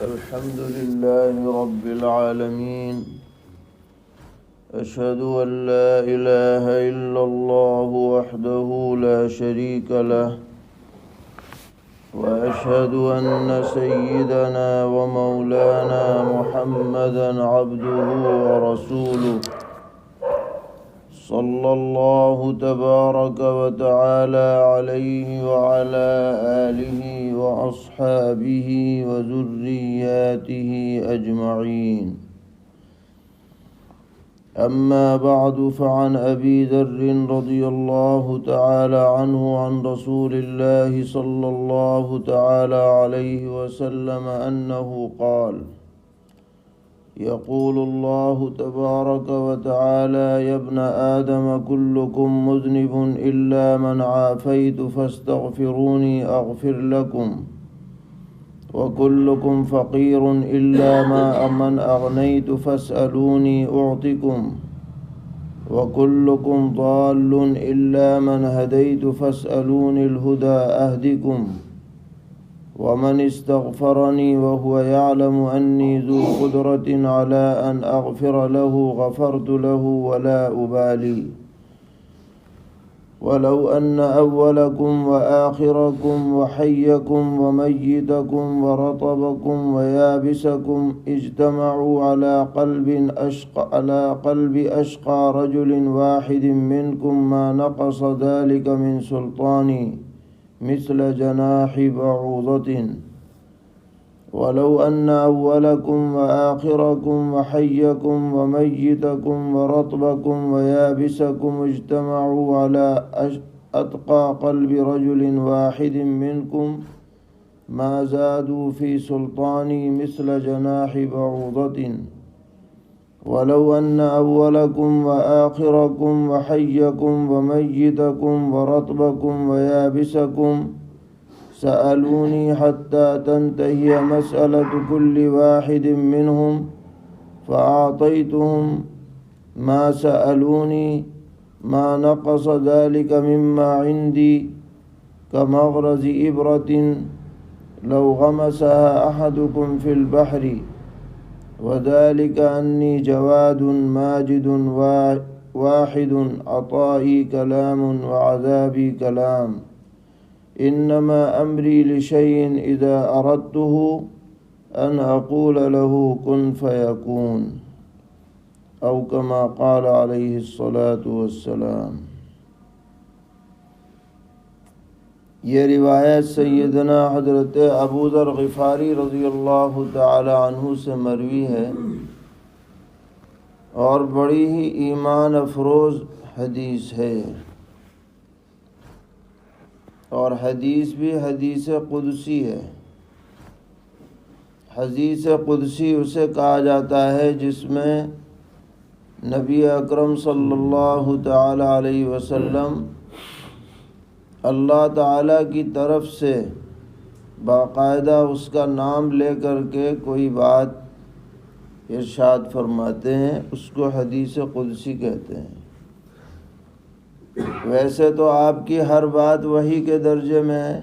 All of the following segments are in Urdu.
الحمد لله رب العالمين أشهد أن لا إله إلا الله وحده لا شريك له وأشهد أن سيدنا ومولانا محمدا عبده ورسوله صلى الله تبارك وتعالى عليه وعلى آله وأصحابه وذرياته أجمعين. أما بعد، فعن أبي ذر رضي الله تعالى عنه عن رسول الله صلى الله تعالى عليه وسلم أنه قال: يقول الله تبارك وتعالى: يا ابن آدم كلكم مذنب إلا من عافيت فاستغفروني أغفر لكم، وكلكم فقير إلا من أغنيت فاسألوني أعطكم، وكلكم ضال إلا من هديت فاسألوني الهدى أهدكم، ومن استغفرني وهو يعلم أني ذو قدرة على أن أغفر له غفرت له ولا أبالي، ولو أن أولكم وآخركم وحيكم وميتكم ورطبكم ويابسكم اجتمعوا على قلب أشقى رجل واحد منكم ما نقص ذلك من سلطاني مثل جناح بعوضة، ولو أن أولكم وآخركم وحيكم وميتكم ورطبكم ويابسكم اجتمعوا على أتقى قلب رجل واحد منكم ما زادوا في سلطاني مثل جناح بعوضة، ولو أن أولكم وآخركم وحيكم وميتكم ورطبكم ويابسكم سألوني حتى تنتهي مسألة كل واحد منهم فأعطيتهم ما سألوني ما نقص ذلك مما عندي كمغرز إبرة لو غمسها أحدكم في البحر، وذلك أني جواد ماجد واحد عطائي كلام وعذابي كلام، إنما أمري لشيء إذا أردته أن أقول له كن فيكون، أو كما قال عليه الصلاة والسلام۔ یہ روایت سیدنا حضرت ابو ذر غفاری رضی اللہ تعالی عنہ سے مروی ہے اور بڑی ہی ایمان افروز حدیث ہے، اور حدیث بھی حدیث قدسی ہے۔ حدیث قدسی اسے کہا جاتا ہے جس میں نبی اکرم صلی اللہ تعالی علیہ وسلم اللہ تعالیٰ کی طرف سے باقاعدہ اس کا نام لے کر کے کوئی بات ارشاد فرماتے ہیں، اس کو حدیث قدسی کہتے ہیں۔ ویسے تو آپ کی ہر بات وحی کے درجے میں ہے،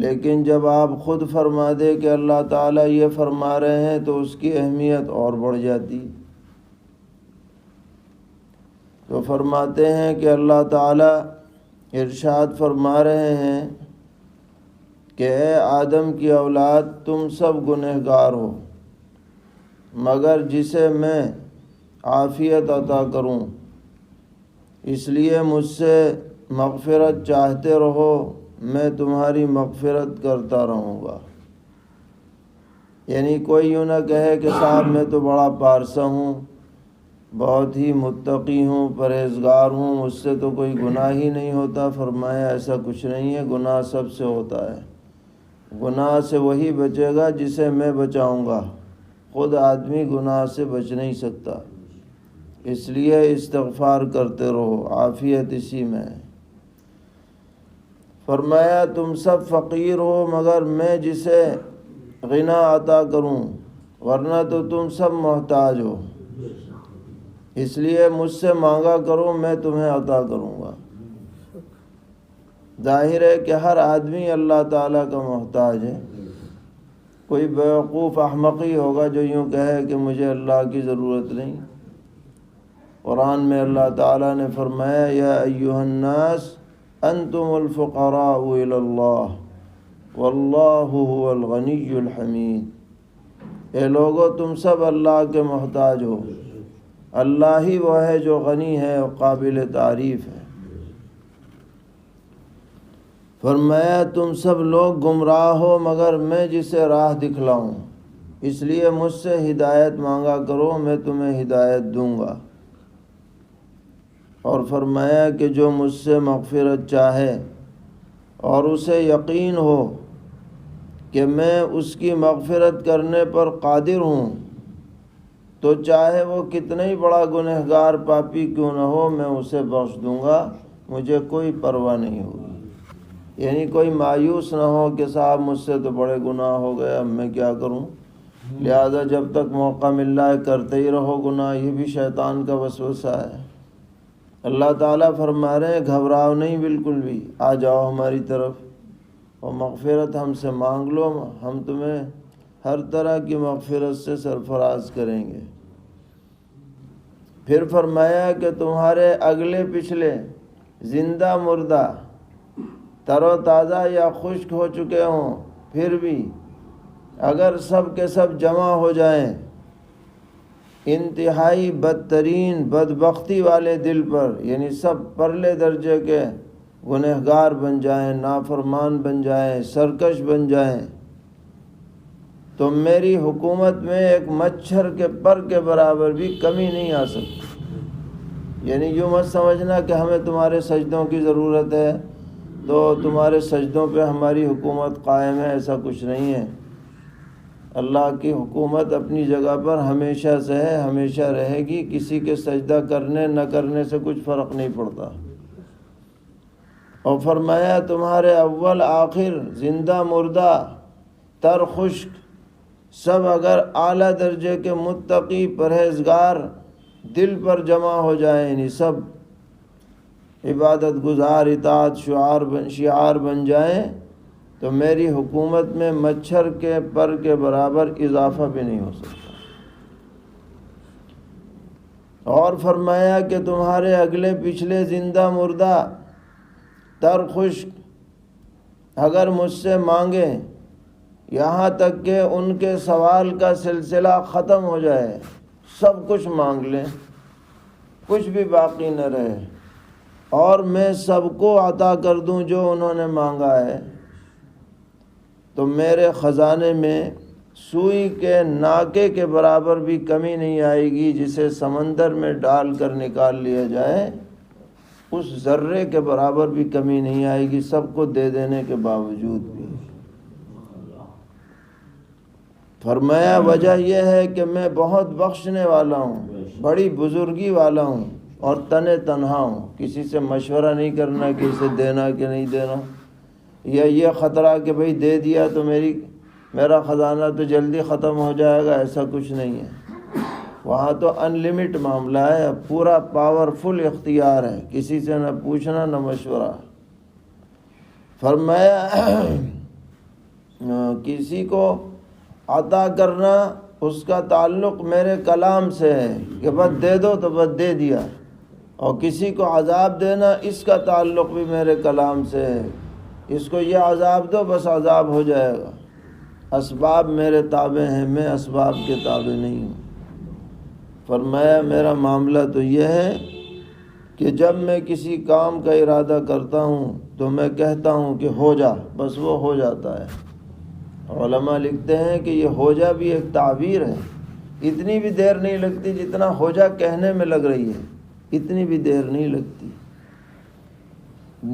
لیکن جب آپ خود فرما دیں کہ اللہ تعالیٰ یہ فرما رہے ہیں تو اس کی اہمیت اور بڑھ جاتی۔ تو فرماتے ہیں کہ اللہ تعالیٰ ارشاد فرما رہے ہیں کہ اے آدم کی اولاد، تم سب گنہگار ہو، مگر جسے میں عافیت عطا کروں، اس لیے مجھ سے مغفرت چاہتے رہو، میں تمہاری مغفرت کرتا رہوں گا۔ یعنی کوئی یوں نہ کہے کہ صاحب میں تو بڑا پارسا ہوں، بہت ہی متقی ہوں، پرہیزگار ہوں، مجھ سے تو کوئی گناہ ہی نہیں ہوتا۔ فرمایا ایسا کچھ نہیں ہے، گناہ سب سے ہوتا ہے۔ گناہ سے وہی بچے گا جسے میں بچاؤں گا، خود آدمی گناہ سے بچ نہیں سکتا، اس لیے استغفار کرتے رہو، عافیت اسی میں ہے۔ فرمایا تم سب فقیر ہو مگر میں جسے غنا عطا کروں، ورنہ تو تم سب محتاج ہو، اس لیے مجھ سے مانگا کرو، میں تمہیں عطا کروں گا۔ ظاہر ہے کہ ہر آدمی اللہ تعالیٰ کا محتاج ہے، کوئی بیوقوف احمقی ہوگا جو یوں کہے کہ مجھے اللہ کی ضرورت نہیں۔ قرآن میں اللہ تعالیٰ نے فرمایا یا ایھا الناس انتم الفقراء الی اللہ واللہ هو الغنی الحمید، اے لوگو تم سب اللہ کے محتاج ہو، اللہ ہی وہ ہے جو غنی ہے اور قابل تعریف ہے۔ فرمایا تم سب لوگ گمراہ ہو مگر میں جسے راہ دکھلاؤں، اس لیے مجھ سے ہدایت مانگا کرو، میں تمہیں ہدایت دوں گا۔ اور فرمایا کہ جو مجھ سے مغفرت چاہے اور اسے یقین ہو کہ میں اس کی مغفرت کرنے پر قادر ہوں، تو چاہے وہ کتنا ہی بڑا گنہگار پاپی کیوں نہ ہو، میں اسے بخش دوں گا، مجھے کوئی پرواہ نہیں ہوگی۔ یعنی کوئی مایوس نہ ہو کہ صاحب مجھ سے تو بڑے گناہ ہو گئے، اب میں کیا کروں، لہذا جب تک موقع مل رہا ہے کرتے ہی رہو گناہ، یہ بھی شیطان کا وسوسہ ہے۔ اللہ تعالیٰ فرما رہے ہیں گھبراؤ نہیں بالکل بھی، آ جاؤ ہماری طرف اور مغفرت ہم سے مانگ لو، ہم تمہیں ہر طرح کی مغفرت سے سرفراز کریں گے۔ پھر فرمایا کہ تمہارے اگلے پچھلے زندہ مردہ تر و تازہ یا خشک ہو چکے ہوں، پھر بھی اگر سب کے سب جمع ہو جائیں انتہائی بدترین بدبختی والے دل پر، یعنی سب پرلے درجے کے گنہگار بن جائیں، نافرمان بن جائیں، سرکش بن جائیں، تو میری حکومت میں ایک مچھر کے پر کے برابر بھی کمی نہیں آ سکتی۔ یعنی یوں مت سمجھنا کہ ہمیں تمہارے سجدوں کی ضرورت ہے تو تمہارے سجدوں پہ ہماری حکومت قائم ہے، ایسا کچھ نہیں ہے۔ اللہ کی حکومت اپنی جگہ پر ہمیشہ سے ہے، ہمیشہ رہے گی، کسی کے سجدہ کرنے نہ کرنے سے کچھ فرق نہیں پڑتا۔ اور فرمایا تمہارے اول آخر زندہ مردہ تر خشک سب اگر اعلیٰ درجے کے متقی پرہیزگار دل پر جمع ہو جائیں، یعنی سب عبادت گزار اطاعت شعار بن جائیں، تو میری حکومت میں مچھر کے پر کے برابر اضافہ بھی نہیں ہو سکتا۔ اور فرمایا کہ تمہارے اگلے پچھلے زندہ مردہ تر خشک اگر مجھ سے مانگیں، یہاں تک کہ ان کے سوال کا سلسلہ ختم ہو جائے، سب کچھ مانگ لیں، کچھ بھی باقی نہ رہے، اور میں سب کو عطا کر دوں جو انہوں نے مانگا ہے، تو میرے خزانے میں سوئی کے ناکے کے برابر بھی کمی نہیں آئے گی، جسے سمندر میں ڈال کر نکال لیا جائے اس ذرے کے برابر بھی کمی نہیں آئے گی، سب کو دے دینے کے باوجود بھی۔ فرمایا وجہ یہ ہے کہ میں بہت بخشنے والا ہوں، بڑی بزرگی والا ہوں، اور تنہا ہوں، کسی سے مشورہ نہیں کرنا کہ اسے دینا کہ نہیں دینا، یا یہ خطرہ کہ بھئی دے دیا تو میرا خزانہ تو جلدی ختم ہو جائے گا، ایسا کچھ نہیں ہے۔ وہاں تو ان لمٹ معاملہ ہے، پورا پاورفل اختیار ہے، کسی سے نہ پوچھنا نہ مشورہ۔ فرمایا کسی کو عطا کرنا اس کا تعلق میرے کلام سے ہے کہ بس دے دو تو بس دے دیا، اور کسی کو عذاب دینا اس کا تعلق بھی میرے کلام سے ہے، اس کو یہ عذاب دو بس عذاب ہو جائے گا۔ اسباب میرے تابع ہیں، میں اسباب کے تابع نہیں ہوں۔ فرمایا میرا معاملہ تو یہ ہے کہ جب میں کسی کام کا ارادہ کرتا ہوں تو میں کہتا ہوں کہ ہو جا، بس وہ ہو جاتا ہے۔ علماء لکھتے ہیں کہ یہ ہو جا بھی ایک تعبیر ہے، اتنی بھی دیر نہیں لگتی جتنا ہو جا کہنے میں لگ رہی ہے، اتنی بھی دیر نہیں لگتی۔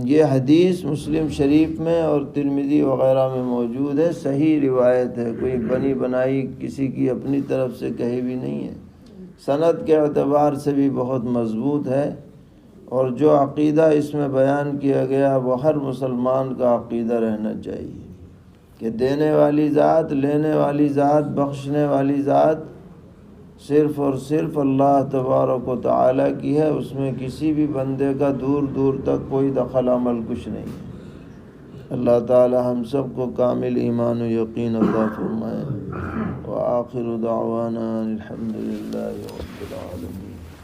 یہ حدیث مسلم شریف میں اور ترمذی وغیرہ میں موجود ہے، صحیح روایت ہے، کوئی بنی بنائی کسی کی اپنی طرف سے کہی بھی نہیں ہے، سند کے اعتبار سے بھی بہت مضبوط ہے، اور جو عقیدہ اس میں بیان کیا گیا وہ ہر مسلمان کا عقیدہ رہنا چاہیے کہ دینے والی ذات، لینے والی ذات، بخشنے والی ذات صرف اور صرف اللہ تبارک و تعالیٰ کی ہے، اس میں کسی بھی بندے کا دور دور تک کوئی دخل عمل کچھ نہیں ہے۔ اللہ تعالی ہم سب کو کامل ایمان و یقین عطا فرمائے۔ وآخر دعوانا الحمد للہ رب العالمین۔